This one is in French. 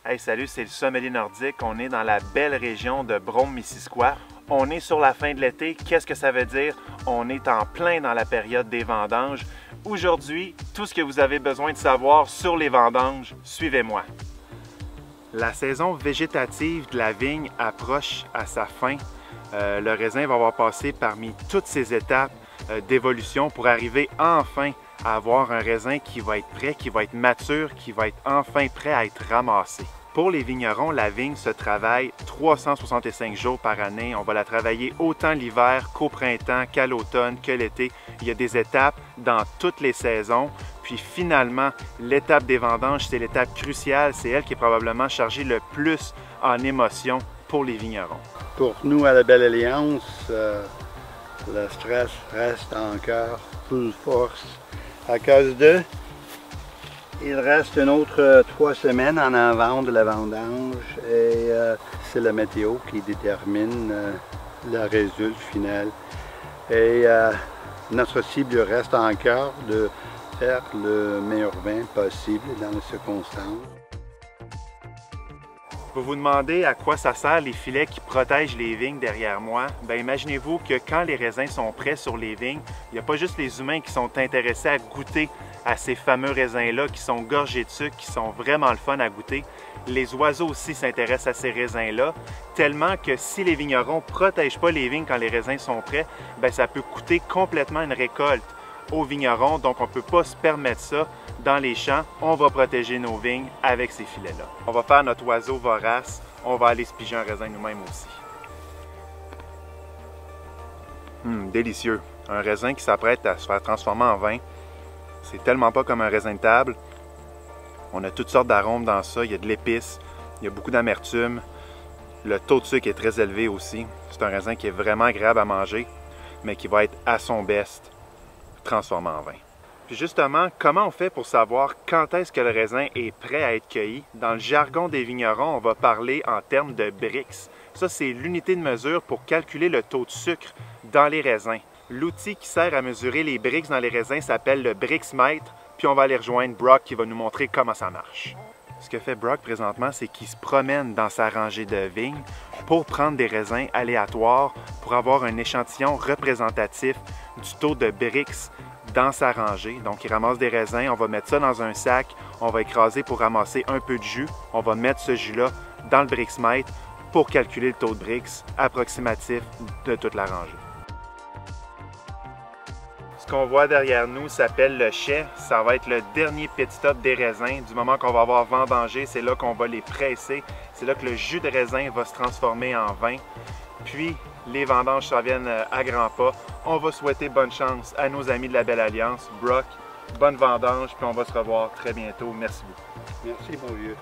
Hey, salut, c'est le Sommelier Nordique. On est dans la belle région de Brome-Missisquoi. On est sur la fin de l'été. Qu'est-ce que ça veut dire? On est en plein dans la période des vendanges. Aujourd'hui, tout ce que vous avez besoin de savoir sur les vendanges, suivez-moi. La saison végétative de la vigne approche à sa fin. Le raisin va avoir passé parmi toutes ces étapes d'évolution pour arriver enfin à avoir un raisin qui va être prêt, qui va être mature, qui va être enfin prêt à être ramassé. Pour les vignerons, la vigne se travaille 365 jours par année. On va la travailler autant l'hiver qu'au printemps, qu'à l'automne, que l'été. Il y a des étapes dans toutes les saisons. Puis finalement, l'étape des vendanges, c'est l'étape cruciale. C'est elle qui est probablement chargée le plus en émotions pour les vignerons. Pour nous, à la Belle Alliance, le stress reste encore full force. À cause de, il reste une autre 3 semaines en avant de la vendange et c'est la météo qui détermine le résultat final. Et notre cible reste encore de faire le meilleur vin possible dans les circonstances. Vous vous demandez à quoi ça sert les filets qui protègent les vignes derrière moi? Bien, imaginez-vous que quand les raisins sont prêts sur les vignes, il n'y a pas juste les humains qui sont intéressés à goûter à ces fameux raisins-là qui sont gorgés de sucre, qui sont vraiment le fun à goûter. Les oiseaux aussi s'intéressent à ces raisins-là, tellement que si les vignerons ne protègent pas les vignes quand les raisins sont prêts, bien, ça peut coûter complètement une récolte aux vignerons, donc on ne peut pas se permettre ça dans les champs. On va protéger nos vignes avec ces filets-là. On va faire notre oiseau vorace, on va aller se piger un raisin nous-mêmes aussi. Délicieux! Un raisin qui s'apprête à se faire transformer en vin. C'est tellement pas comme un raisin de table. On a toutes sortes d'arômes dans ça, il y a de l'épice, il y a beaucoup d'amertume. Le taux de sucre est très élevé aussi. C'est un raisin qui est vraiment agréable à manger, mais qui va être à son best transformé en vin. Puis justement, comment on fait pour savoir quand est-ce que le raisin est prêt à être cueilli? Dans le jargon des vignerons, on va parler en termes de Brix. Ça, c'est l'unité de mesure pour calculer le taux de sucre dans les raisins. L'outil qui sert à mesurer les Brix dans les raisins s'appelle le Brixmètre, puis on va aller rejoindre Brock qui va nous montrer comment ça marche. Ce que fait Brock présentement, c'est qu'il se promène dans sa rangée de vignes pour prendre des raisins aléatoires pour avoir un échantillon représentatif du taux de Brix dans sa rangée. Donc, il ramasse des raisins, on va mettre ça dans un sac, on va écraser pour ramasser un peu de jus. On va mettre ce jus-là dans le Brixmètre pour calculer le taux de Brix approximatif de toute la rangée. Ce qu'on voit derrière nous s'appelle le chai. Ça va être le dernier pit stop des raisins. Du moment qu'on va avoir vendangé, c'est là qu'on va les presser. C'est là que le jus de raisin va se transformer en vin. Puis, les vendanges s'en viennent à grands pas. On va souhaiter bonne chance à nos amis de la Belle Alliance. Brock, bonne vendange, puis on va se revoir très bientôt. Merci beaucoup. Merci, mon vieux.